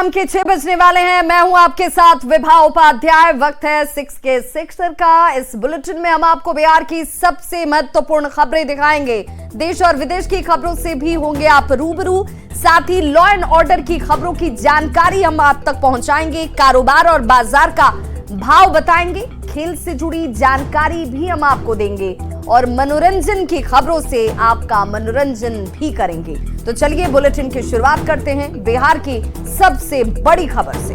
शाम के 6 बजने वाले हैं। मैं हूं आपके साथ विभा उपाध्याय। वक्त है 6 के 6 का। इस बुलेटिन में हम आपको बिहार की सबसे महत्वपूर्ण खबरें दिखाएंगे। देश और विदेश की खबरों से भी होंगे आप रूबरू। साथ ही लॉ एंड ऑर्डर की खबरों की जानकारी हम आप तक पहुंचाएंगे। कारोबार और बाजार का भाव बताएंगे। खेल से जुड़ी जानकारी भी हम आपको देंगे और मनोरंजन की खबरों से आपका मनोरंजन भी करेंगे। तो चलिए बुलेटिन की शुरुआत करते हैं बिहार की सबसे बड़ी खबर से।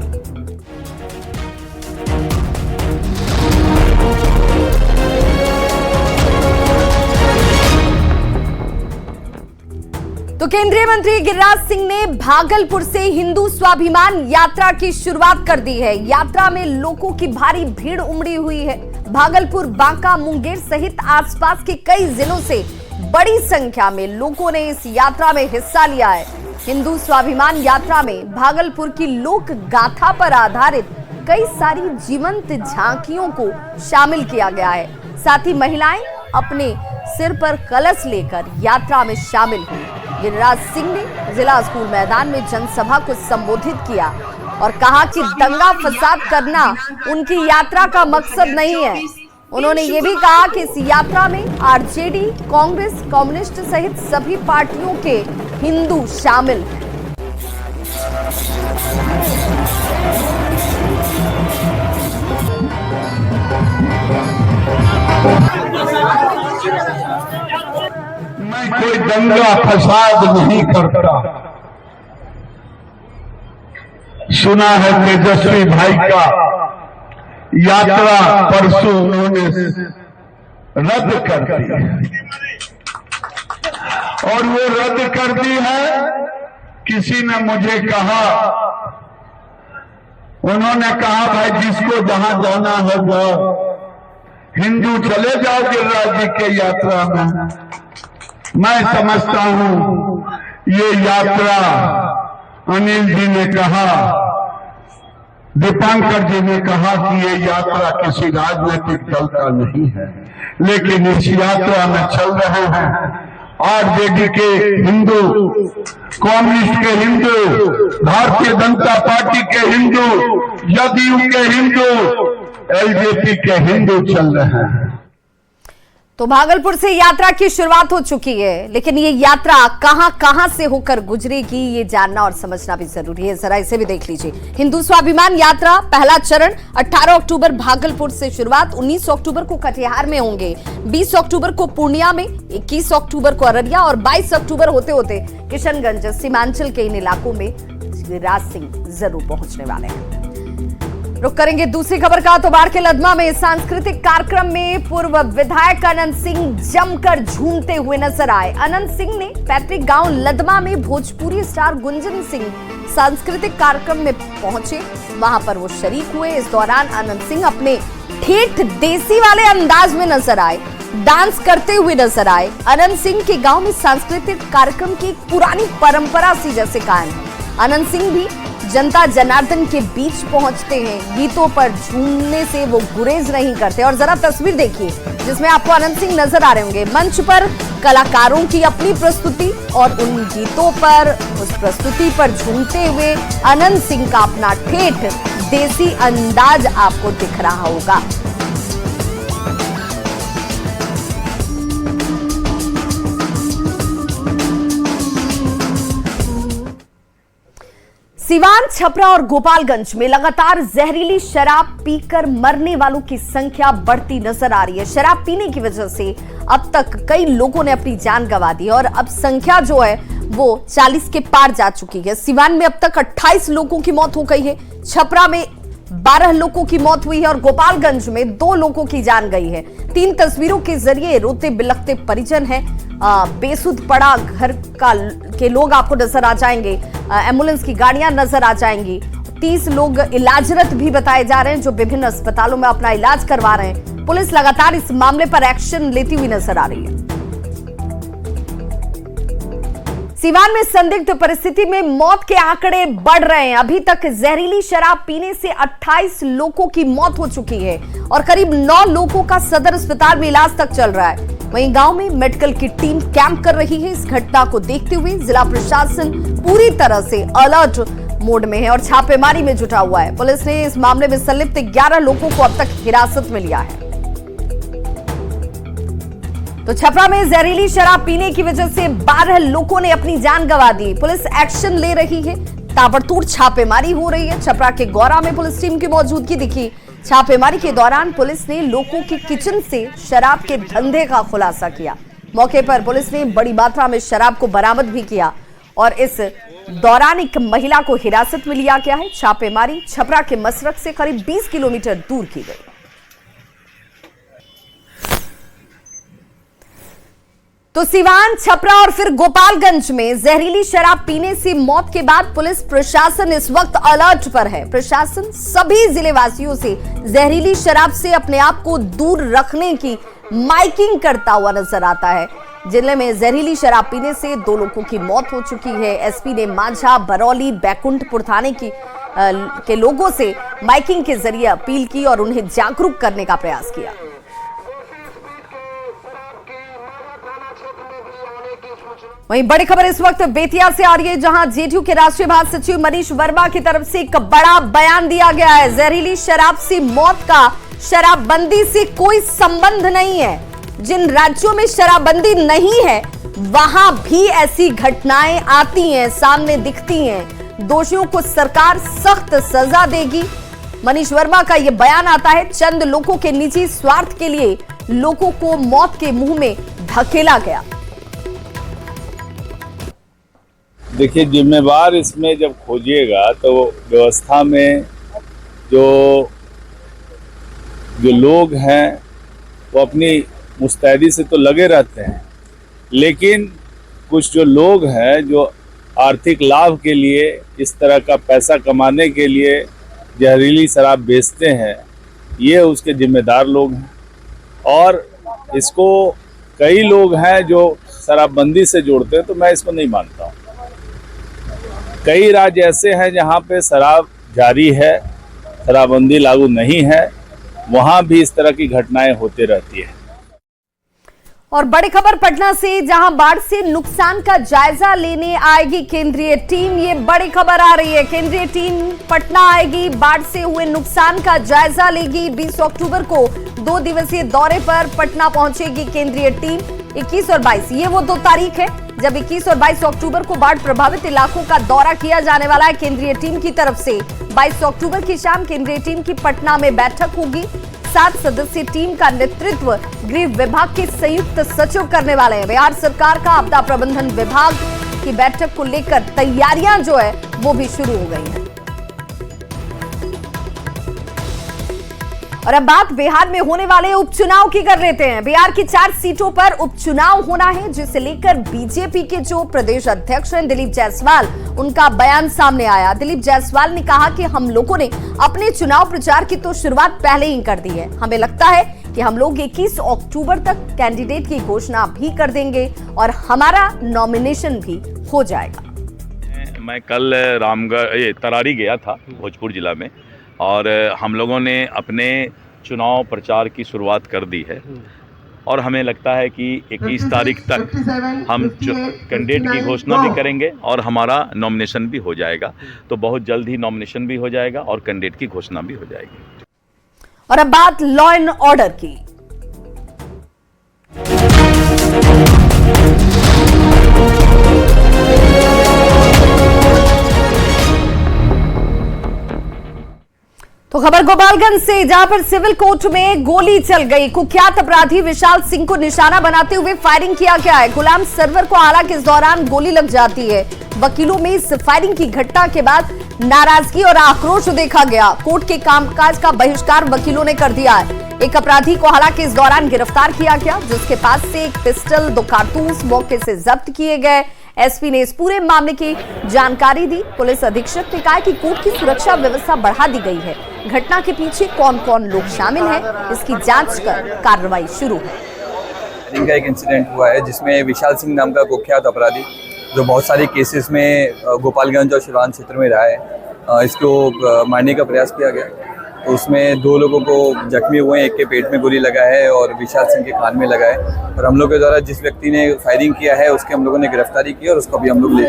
तो केंद्रीय मंत्री गिरिराज सिंह ने भागलपुर से हिंदू स्वाभिमान यात्रा की शुरुआत कर दी है। यात्रा में लोगों की भारी भीड़ उमड़ी हुई है। भागलपुर, बांका, मुंगेर सहित आसपास के कई जिलों से बड़ी संख्या में लोगों ने इस यात्रा में हिस्सा लिया है। हिंदू स्वाभिमान यात्रा में भागलपुर की लोक गाथा पर आधारित कई सारी जीवंत झांकियों को शामिल किया गया है। साथ ही महिलाएं अपने सिर पर कलश लेकर यात्रा में शामिल हुई। गिरिराज सिंह ने जिला स्कूल मैदान में जनसभा को संबोधित किया और कहा कि दंगा फसाद करना उनकी यात्रा का मकसद नहीं है। उन्होंने ये भी कहा कि इस यात्रा में आरजेडी, कांग्रेस, कम्युनिस्ट सहित सभी पार्टियों के हिंदू शामिल हैं। मैं कोई दंगा फसाद नहीं करता। सुना है तेजस्वी भाई का यात्रा परसों उन्होंने रद्द कर दी और वो रद्द कर दी है। किसी ने मुझे कहा, उन्होंने कहा भाई जिसको जहां जाना होगा हिंदू चले जाओ गिरिराज जी के यात्रा में। मैं समझता हूं ये यात्रा, अनिल जी ने कहा, दीपांकर जी ने कहा कि ये यात्रा किसी राजनीतिक दल का नहीं है, लेकिन इस यात्रा में चल रहे हैं आरजेडी के हिंदू, कम्युनिस्ट के हिंदू, भारतीय जनता पार्टी के हिंदू, जदयू के हिंदू, एलजेपी के हिंदू चल रहे हैं। तो भागलपुर से यात्रा की शुरुआत हो चुकी है, लेकिन ये यात्रा कहां से होकर गुजरेगी ये जानना और समझना भी जरूरी है। जरा इसे भी देख लीजिए। हिंदू स्वाभिमान यात्रा पहला चरण 18 अक्टूबर भागलपुर से शुरुआत, 19 अक्टूबर को कटिहार में होंगे, 20 अक्टूबर को पूर्णिया में, 21 अक्टूबर को अररिया और 22 अक्टूबर होते होते किशनगंज, सीमांचल के इन इलाकों में गिरिराज सिंह जरूर पहुंचने वाले हैं। रुक करेंगे दूसरी खबर का। तो बाढ़ के लदमा में सांस्कृतिक कार्यक्रम में पूर्व विधायक अनंत सिंह जमकर झूमते हुए नजर आए। अनंत सिंह ने पैतृक गांव लदमा में भोजपुरी स्टार गुंजन सिंह सांस्कृतिक कार्यक्रम में पहुंचे, वहां पर वो शरीक हुए। इस दौरान अनंत सिंह अपने ठेठ देसी वाले अंदाज में नजर आए, डांस करते हुए नजर आए। अनंत सिंह के गांव में सांस्कृतिक कार्यक्रम की एक पुरानी परंपरा सी जैसे कायम है। अनंत सिंह भी जनता जनार्दन के बीच पहुंचते हैं। गीतों पर झूमने से वो गुरेज नहीं करते। और जरा तस्वीर देखिए जिसमें आपको अनंत सिंह नजर आ रहे होंगे। मंच पर कलाकारों की अपनी प्रस्तुति और उन गीतों पर, उस प्रस्तुति पर झूमते हुए अनंत सिंह का अपना ठेठ देसी अंदाज आपको दिख रहा होगा। सिवान, छपरा और गोपालगंज में लगातार जहरीली शराब पीकर मरने वालों की संख्या बढ़ती नजर आ रही है। शराब पीने की वजह से अब तक कई लोगों ने अपनी जान गंवा दी और अब संख्या जो है वो 40 के पार जा चुकी है। सिवान में अब तक 28 लोगों की मौत हो गई है, छपरा में 12 लोगों की मौत हुई है और गोपालगंज में 2 लोगों की जान गई है। 3 तस्वीरों के जरिए रोते बिलखते परिजन हैं। बेसुध पड़ा घर के लोग आपको नजर आ जाएंगे। एम्बुलेंस की गाड़ियां नजर आ जाएंगी। 30 लोग इलाजरत भी बताए जा रहे हैं जो विभिन्न अस्पतालों में अपना इलाज करवा रहे हैं। पुलिस लगातार इस मामले पर एक्शन लेती हुई नजर आ रही है। सीवान में संदिग्ध परिस्थिति में मौत के आंकड़े बढ़ रहे हैं। अभी तक जहरीली शराब पीने से 28 लोगों की मौत हो चुकी है और करीब 9 लोगों का सदर अस्पताल में इलाज तक चल रहा है। वहीं गांव में मेडिकल की टीम कैंप कर रही है। इस घटना को देखते हुए जिला प्रशासन पूरी तरह से अलर्ट मोड में है और छापेमारी में जुटा हुआ है। पुलिस ने इस मामले में संलिप्त 11 लोगों को अब तक हिरासत में लिया है। तो छपरा में जहरीली शराब पीने की वजह से 12 लोगों ने अपनी जान गंवा दी। पुलिस एक्शन ले रही है, ताबड़तोड़ छापेमारी हो रही है। छपरा के गौरा में पुलिस टीम की मौजूदगी दिखी। छापेमारी के दौरान पुलिस ने लोगों के किचन से शराब के धंधे का खुलासा किया। मौके पर पुलिस ने बड़ी मात्रा में शराब को बरामद भी किया और इस दौरान एक महिला को हिरासत में लिया गया है। छापेमारी छपरा के मसरक से करीब 20 किलोमीटर दूर की गई। तो सिवान, छपरा और फिर गोपालगंज में जहरीली शराब पीने से मौत के बाद पुलिस प्रशासन इस वक्त अलर्ट पर है। प्रशासन सभी जिलेवासियों से जहरीली शराब से अपने आप को दूर रखने की माइकिंग करता हुआ नजर आता है। जिले में जहरीली शराब पीने से 2 लोगों की मौत हो चुकी है। एसपी ने मांझा, बरौली, बैकुंठपुर थाने के लोगों से माइकिंग के जरिए अपील की और उन्हें जागरूक करने का प्रयास किया। वहीं बड़ी खबर इस वक्त बेतिया से आ रही है, जहां जेडीयू के राष्ट्रीय महासचिव मनीष वर्मा की तरफ से एक बड़ा बयान दिया गया है। जहरीली शराब से मौत का शराबबंदी से कोई संबंध नहीं है। जिन राज्यों में शराबबंदी नहीं है वहां भी ऐसी घटनाएं आती हैं, सामने दिखती हैं। दोषियों को सरकार सख्त सजा देगी। मनीष वर्मा का यह बयान आता है चंद लोगों के निजी स्वार्थ के लिए लोगों को मौत के मुंह में धकेला गया। देखिए, जिम्मेवार इसमें जब खोजिएगा तो व्यवस्था में जो लोग हैं वो अपनी मुस्तैदी से तो लगे रहते हैं, लेकिन कुछ जो लोग हैं जो आर्थिक लाभ के लिए, इस तरह का पैसा कमाने के लिए जहरीली शराब बेचते हैं, ये उसके जिम्मेदार लोग हैं। और इसको कई लोग हैं जो शराबबंदी से जोड़ते हैं, तो मैं इसको नहीं मानता हूँ। कई राज्य ऐसे हैं जहाँ पे शराब जारी है, शराबबंदी लागू नहीं है, वहाँ भी इस तरह की घटनाएं होती रहती है। और बड़ी खबर पटना से, जहां बाढ़ से नुकसान का जायजा लेने आएगी केंद्रीय टीम। ये बड़ी खबर आ रही है, केंद्रीय टीम पटना आएगी, बाढ़ से हुए नुकसान का जायजा लेगी। 20 अक्टूबर को 2 दिवसीय दौरे पर पटना पहुंचेगी केंद्रीय टीम। 21 और 22 ये वो 2 तारीख है जब 21 और 22 अक्टूबर को बाढ़ प्रभावित इलाकों का दौरा किया जाने वाला है केंद्रीय टीम की तरफ से। 22 अक्टूबर की शाम केंद्रीय टीम की पटना में बैठक होगी। 7 सदस्यीय टीम का नेतृत्व गृह विभाग के संयुक्त सचिव करने वाले हैं। बिहार सरकार का आपदा प्रबंधन विभाग की बैठक को लेकर तैयारियां जो है वो भी शुरू हो गई हैं। और अब बात बिहार में होने वाले उपचुनाव की कर लेते हैं। बिहार की 4 सीटों पर उपचुनाव होना है, जिसे लेकर बीजेपी के जो प्रदेश अध्यक्ष हैं दिलीप जायसवाल, उनका बयान सामने आया। दिलीप जायसवाल ने कहा कि हम लोगों ने अपने चुनाव प्रचार की तो शुरुआत पहले ही कर दी है। हमें लगता है कि हम लोग 21 अक्टूबर तक कैंडिडेट की घोषणा भी कर देंगे और हमारा नॉमिनेशन भी हो जाएगा। मैं कल तरारी गया था, भोजपुर जिला में, और हम लोगों ने अपने चुनाव प्रचार की शुरुआत कर दी है और हमें लगता है कि 21 तारीख तक हम कैंडिडेट की घोषणा भी करेंगे और हमारा नॉमिनेशन भी हो जाएगा। तो बहुत जल्द ही नॉमिनेशन भी हो जाएगा और कैंडिडेट की घोषणा भी हो जाएगी। और अब बात लॉ एंड ऑर्डर की। तो खबर गोपालगंज से, जहां पर सिविल कोर्ट में गोली चल गई। कुख्यात अपराधी विशाल सिंह को निशाना बनाते हुए फायरिंग किया गया है। गुलाम सरवर को हालांकि इस दौरान गोली लग जाती है। वकीलों में इस फायरिंग की घटना के बाद नाराजगी और आक्रोश देखा गया। कोर्ट के कामकाज का बहिष्कार वकीलों ने कर दिया है। एक अपराधी को हालांकि इस दौरान गिरफ्तार किया गया, जिसके पास से एक पिस्टल, 2 कारतूस मौके से जब्त किए गए। एसपी ने इस पूरे मामले की जानकारी दी। पुलिस अधीक्षक ने कहा कि कोर्ट की सुरक्षा व्यवस्था बढ़ा दी गई है। घटना के पीछे कौन कौन लोग शामिल हैं, इसकी जांच कर कार्रवाई शुरू है। इनका एक इंसिडेंट हुआ है जिसमें विशाल सिंह नाम का कुख्यात अपराधी, जो बहुत सारे केसेस में गोपालगंज और सिवान क्षेत्र में रहा है, इसको मारने का प्रयास किया गया। तो उसमें 2 लोगों को जख्मी हुए हैं, एक के पेट में गोली लगा है और विशाल सिंह के कान में लगा है। और हम लोग के द्वारा जिस व्यक्ति ने फायरिंग किया है उसके हम लोगों ने गिरफ्तारी की और उसको भी हम लोग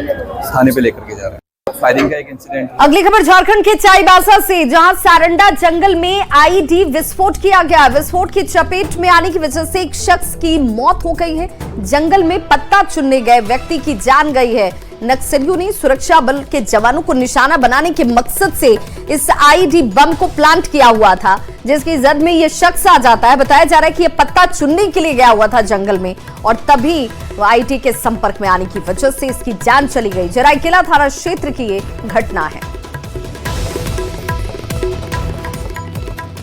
थाने पे लेकर के जा रहे हैं। फायरिंग का एक इंसिडेंट। अगली खबर झारखंड के चाईबासा से, जहां सारंडा जंगल में आईईडी विस्फोट किया गया। विस्फोट की चपेट में आने की वजह से एक शख्स की मौत हो गई है। जंगल में पत्ता चुनने गए व्यक्ति की जान गई है। नक्सलियों ने सुरक्षा बल के जवानों को निशाना बनाने के मकसद से इस आईईडी बम को प्लांट किया हुआ था, जिसकी जद में यह शख्स आ जाता है। बताया जा रहा है कि यह पत्ता चुनने के लिए गया हुआ था जंगल में, और तभी आईईडी के संपर्क में आने की वजह से इसकी जान चली गई। जराईकेला थाना क्षेत्र की ये घटना है।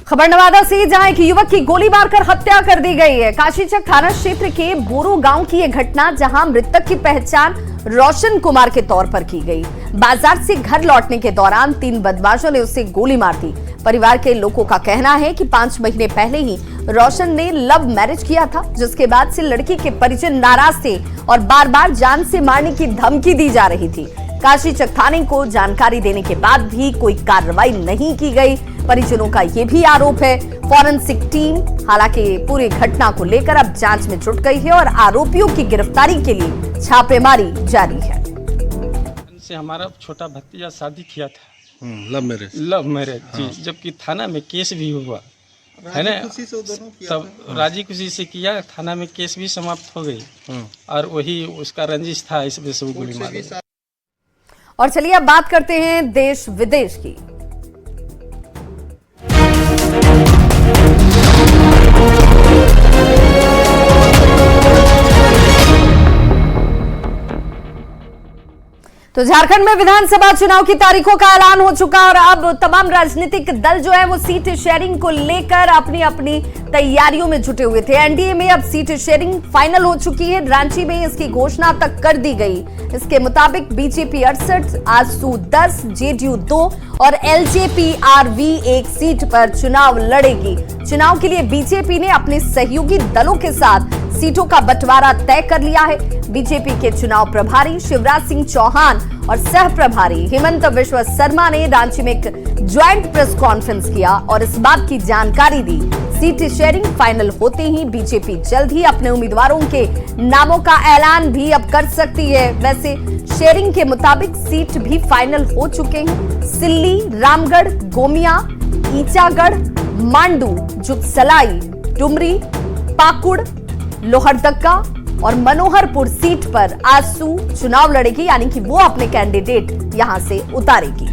खबर नवादा से, जहां एक युवक की गोली मारकर हत्या कर दी गई है। काशीचक थाना क्षेत्र के बोरो गांव की यह घटना, जहां मृतक की पहचान रोशन कुमार के तौर पर की गई। बाजार से घर लौटने के दौरान 3 बदमाशों ने उसे गोली मार दी। परिवार के लोगों का कहना है कि 5 महीने पहले ही रोशन ने लव मैरिज किया था, जिसके बाद से लड़की के परिजन नाराज थे और बार बार जान से मारने की धमकी दी जा रही थी। काशीचक थाने को जानकारी देने के बाद भी कोई कार्रवाई नहीं की गई। परिजनों का यह भी आरोप है। फॉरेंसिक टीम हालांकि पूरी घटना को लेकर अब जांच में जुट गई है और आरोपियों की गिरफ्तारी के लिए छापेमारी जारी है। से हमारा छोटा भतीजा शादी किया था, लव मैरिज जी, जबकि थाना में केस भी हुआ है ना, तब राजी खुशी से किया। थाना में केस भी समाप्त हो गई और वही उसका रंजिश था, इस वजह से वो गोली मारी। और चलिए अब बात करते हैं देश विदेश की। तो झारखंड में विधानसभा चुनाव की तारीखों का ऐलान हो चुका और अब तमाम राजनीतिक दल जो है वो सीट शेयरिंग को लेकर अपनी अपनी तैयारियों में जुटे हुए थे। एनडीए में अब सीट शेयरिंग फाइनल हो चुकी है। रांची में इसकी घोषणा तक कर दी गई। इसके मुताबिक बीजेपी 68, आजसू 10, जेडीयू 2 और एलजेपी आरवी 1 सीट पर चुनाव लड़ेगी। चुनाव के लिए बीजेपी ने अपने सहयोगी दलों के साथ सीटों का बंटवारा तय कर लिया है। बीजेपी के चुनाव प्रभारी शिवराज सिंह चौहान और सह प्रभारी हेमंत बिश्व शर्मा ने रांची में एक ज्वाइंट प्रेस कॉन्फ्रेंस किया और इस बात की जानकारी दी। सीट शेयरिंग फाइनल होते ही बीजेपी जल्द ही अपने उम्मीदवारों के नामों का ऐलान भी अब कर सकती है। वैसे शेयरिंग के मुताबिक सीट भी फाइनल हो चुके हैं। सिल्ली, रामगढ़, गोमिया, ईचागढ़, मांडू, जुगसलाई, डुमरी, पाकुड़, लोहरदक्का और मनोहरपुर सीट पर आजसू चुनाव लड़ेगी, यानी कि वो अपने कैंडिडेट यहां से उतारेगी।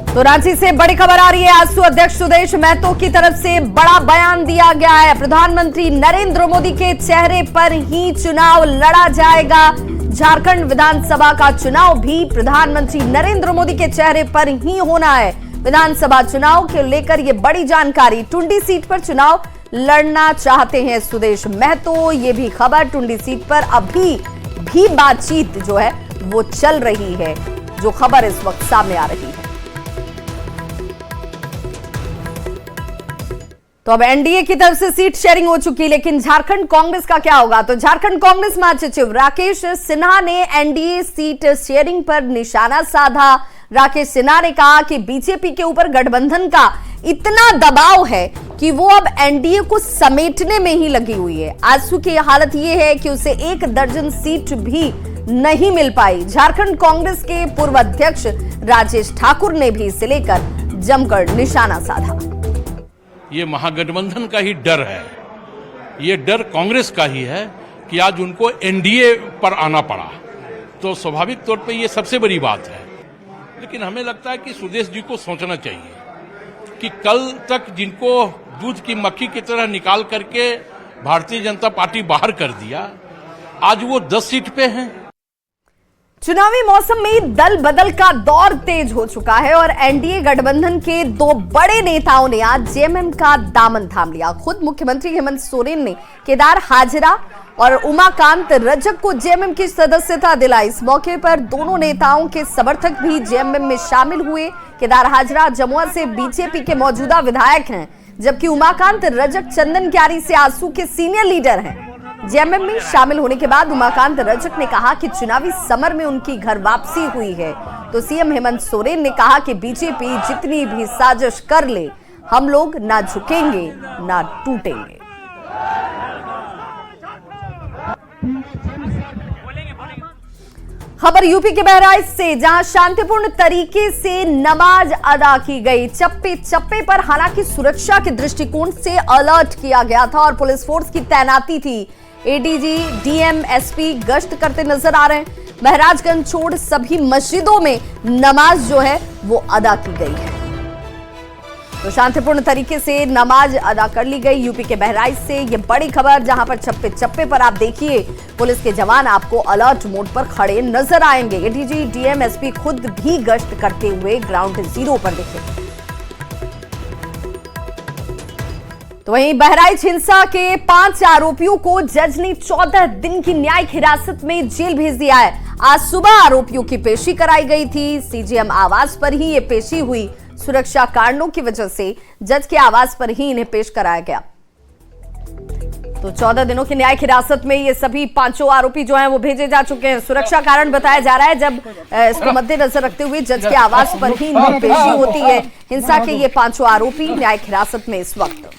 तो रांची से बड़ी खबर आ रही है। आजसू अध्यक्ष सुदेश महतो की तरफ से बड़ा बयान दिया गया है। प्रधानमंत्री नरेंद्र मोदी के चेहरे पर ही चुनाव लड़ा जाएगा। झारखंड विधानसभा का चुनाव भी प्रधानमंत्री नरेंद्र मोदी के चेहरे पर ही होना है। विधानसभा चुनाव के लेकर ये बड़ी जानकारी। टुंडी सीट पर चुनाव लड़ना चाहते हैं सुदेश महतो। ये भी खबर, टुंडी सीट पर अभी भी बातचीत जो है वो चल रही है, जो खबर इस वक्त सामने आ रही है। तो अब एनडीए की तरफ से सीट शेयरिंग हो चुकी, लेकिन झारखंड कांग्रेस का क्या होगा? तो झारखंड कांग्रेस महासचिव राकेश सिन्हा ने एनडीए सीट शेयरिंग पर निशाना साधा। राकेश सिन्हा ने कहा कि बीजेपी के ऊपर गठबंधन का इतना दबाव है कि वो अब एनडीए को समेटने में ही लगी हुई है। आजसू की हालत ये है कि उसे 1 दर्जन सीट भी नहीं मिल पाई। झारखंड कांग्रेस के पूर्व अध्यक्ष राजेश ठाकुर ने भी इसे लेकर जमकर निशाना साधा। ये महागठबंधन का ही डर है, ये डर कांग्रेस का ही है कि आज उनको एनडीए पर आना पड़ा, तो स्वाभाविक तौर पे ये सबसे बड़ी बात है। लेकिन हमें लगता है कि सुदेश जी को सोचना चाहिए कि कल तक जिनको दूध की मक्खी की तरह निकाल करके भारतीय जनता पार्टी बाहर कर दिया, आज वो 10 सीट पे हैं। चुनावी मौसम में दल बदल का दौर तेज हो चुका है और एनडीए गठबंधन के 2 बड़े नेताओं ने आज जेएमएम का दामन थाम लिया। खुद मुख्यमंत्री हेमंत सोरेन ने केदार हाजरा और उमाकांत रजक को जेएमएम की सदस्यता दिलाई। इस मौके पर दोनों नेताओं के समर्थक भी जेएमएम में शामिल हुए। केदार हाजरा जमुआ से बीजेपी के मौजूदा विधायक हैं, जबकि उमाकांत रजक चंदन क्यारी से आजसू के सीनियर लीडर हैं। जेएमएम में शामिल होने के बाद उमाकांत रजक ने कहा कि चुनावी समर में उनकी घर वापसी हुई है। तो सीएम हेमंत सोरेन ने कहा कि बीजेपी जितनी भी साजिश कर ले, हम लोग ना झुकेंगे ना टूटेंगे। खबर यूपी के बहराइच से, जहां शांतिपूर्ण तरीके से नमाज अदा की गई। चप्पे चप्पे पर हालांकि सुरक्षा के दृष्टिकोण से अलर्ट किया गया था और पुलिस फोर्स की तैनाती थी। एडीजी, डीएम, एसपी गश्त करते नजर आ रहे हैं। महाराजगंज छोड़ सभी मस्जिदों में नमाज जो है वो अदा की गई है। तो शांतिपूर्ण तरीके से नमाज अदा कर ली गई। यूपी के बहराइच से ये बड़ी खबर, जहां पर चप्पे चप्पे पर आप देखिए पुलिस के जवान आपको अलर्ट मोड पर खड़े नजर आएंगे। एडीजी, डीएम, एसपी खुद भी गश्त करते हुए ग्राउंड जीरो पर दिखे। तो वहीं बहराइच हिंसा के 5 आरोपियों को जज ने 14 दिन की न्यायिक हिरासत में जेल भेज दिया है। आज सुबह आरोपियों की पेशी कराई गई थी। सीजीएम आवास पर ही ये पेशी हुई। सुरक्षा कारणों की वजह से जज के आवास पर ही इन्हें पेश कराया गया। तो 14 दिनों की न्यायिक हिरासत में ये सभी 5 आरोपी जो हैं वो भेजे जा चुके हैं। सुरक्षा कारण बताया जा रहा है, जब इसको मद्देनजर रखते हुए जज के आवास पर ही इनकी पेशी होती है। हिंसा के ये 5 आरोपी न्यायिक हिरासत में इस वक्त।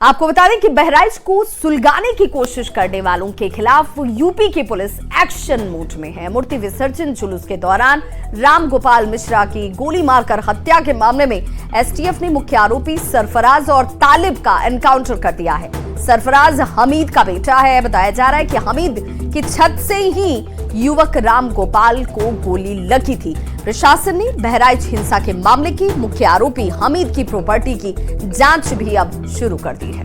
आपको बता दें कि बहराइच को सुलगाने की कोशिश करने वालों के खिलाफ यूपी की पुलिस एक्शन मोड में है। मूर्ति विसर्जन जुलूस के दौरान राम गोपाल मिश्रा की गोली मारकर हत्या के मामले में एसटीएफ ने मुख्य आरोपी सरफराज और तालिब का एनकाउंटर कर दिया है। सरफराज हमीद का बेटा है। बताया जा रहा है कि हमीद की छत से ही युवक राम गोपाल को गोली लगी थी। प्रशासन ने बहराइच हिंसा के मामले की मुख्य आरोपी हमीद की प्रॉपर्टी की जांच भी अब शुरू कर दी है।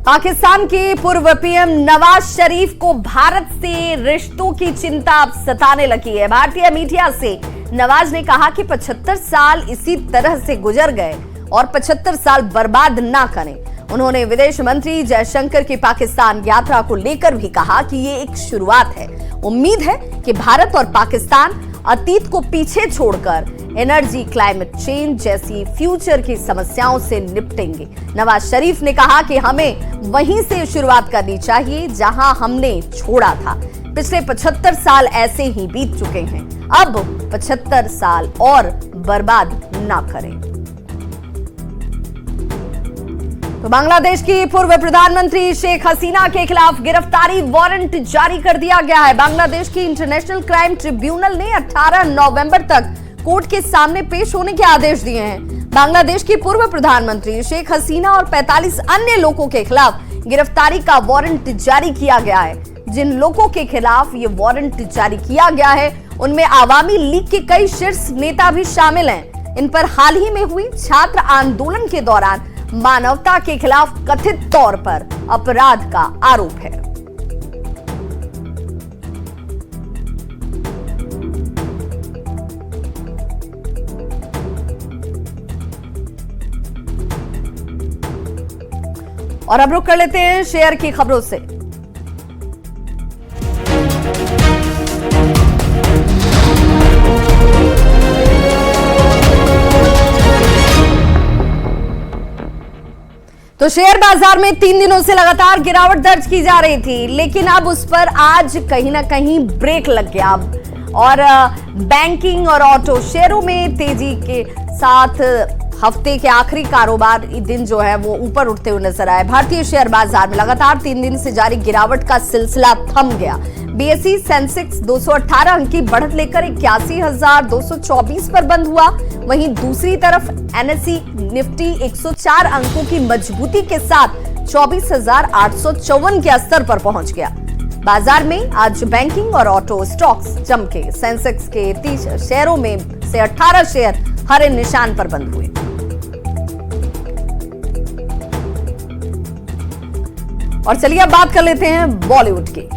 पाकिस्तान के पूर्व पीएम नवाज शरीफ को भारत से रिश्तों की चिंता अब सताने लगी है। भारतीय मीडिया से नवाज ने कहा कि 75 साल इसी तरह से गुजर गए और 75 साल बर्बाद ना करें। उन्होंने विदेश मंत्री जयशंकर की पाकिस्तान यात्रा को लेकर भी कहा कि ये एक शुरुआत है। उम्मीद है कि भारत और पाकिस्तान अतीत को पीछे छोड़कर एनर्जी, क्लाइमेट चेंज जैसी फ्यूचर की समस्याओं से निपटेंगे। नवाज शरीफ ने कहा कि हमें वहीं से शुरुआत करनी चाहिए जहां हमने छोड़ा था। पिछले 75 साल ऐसे ही बीत चुके हैं, अब 75 साल और बर्बाद ना करें। तो बांग्लादेश की पूर्व प्रधानमंत्री शेख हसीना के खिलाफ गिरफ्तारी वारंट जारी कर दिया गया है। बांग्लादेश की इंटरनेशनल क्राइम ट्रिब्यूनल ने 18 नवंबर तक कोर्ट के सामने पेश होने के आदेश दिए हैं। बांग्लादेश की पूर्व प्रधानमंत्री शेख हसीना और 45 अन्य लोगों के खिलाफ गिरफ्तारी का वारंट जारी किया गया है। जिन लोगों के खिलाफ ये वारंट जारी किया गया है उनमें आवामी लीग के कई शीर्ष नेता भी शामिल हैं। इन पर हाल ही में हुई छात्र आंदोलन के दौरान मानवता के खिलाफ कथित तौर पर अपराध का आरोप है। और अब रुक कर लेते हैं शेयर की खबरों से। तो शेयर बाजार में 3 दिनों से लगातार गिरावट दर्ज की जा रही थी, लेकिन अब उस पर आज कहीं ना कहीं ब्रेक लग गया। और बैंकिंग और ऑटो शेयरों में तेजी के साथ हफ्ते के आखिरी कारोबार दिन जो है वो ऊपर उठते हुए नजर आए। भारतीय शेयर बाजार में लगातार 3 दिन से जारी गिरावट का सिलसिला थम गया। बीएसई सेंसेक्स 218 अंक की बढ़त लेकर 81,224 पर बंद हुआ। वहीं दूसरी तरफ एनएसई निफ्टी 104 अंकों की मजबूती के साथ 24,854 के स्तर पर पहुंच गया। बाजार में आज बैंकिंग और ऑटो स्टॉक्स चमके। सेंसेक्स के 30 शेयरों में से 18 शेयर हरे निशान पर बंद हुए। और चलिए अब बात कर लेते हैं बॉलीवुड की।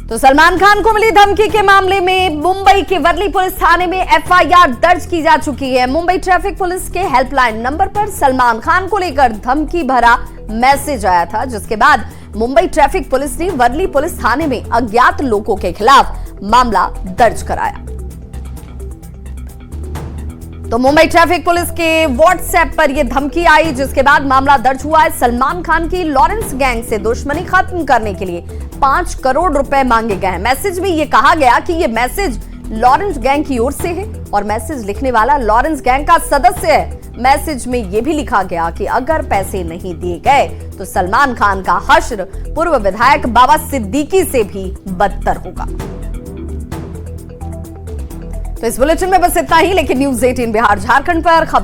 तो सलमान खान को मिली धमकी के मामले में मुंबई के वर्ली पुलिस थाने में एफआईआर दर्ज की जा चुकी है। मुंबई ट्रैफिक पुलिस के हेल्पलाइन नंबर पर सलमान खान को लेकर धमकी भरा मैसेज आया था, जिसके बाद मुंबई ट्रैफिक पुलिस ने वर्ली पुलिस थाने में अज्ञात लोगों के खिलाफ मामला दर्ज कराया। तो मुंबई ट्रैफिक पुलिस के व्हाट्सएप पर यह धमकी आई, जिसके बाद मामला दर्ज हुआ है। सलमान खान की लॉरेंस गैंग से दुश्मनी खत्म करने के लिए 5 करोड़ रुपए मांगे गए हैं। मैसेज में यह कहा गया कि यह मैसेज लॉरेंस गैंग की ओर से है और मैसेज लिखने वाला लॉरेंस गैंग का सदस्य है। मैसेज में यह भी लिखा गया कि अगर पैसे नहीं दिए गए तो सलमान खान का हश्र पूर्व विधायक बाबा सिद्दीकी से भी बदतर होगा। तो इस बुलेटिन में बस इतना ही, लेकिन न्यूज़ 18 बिहार झारखंड पर खबर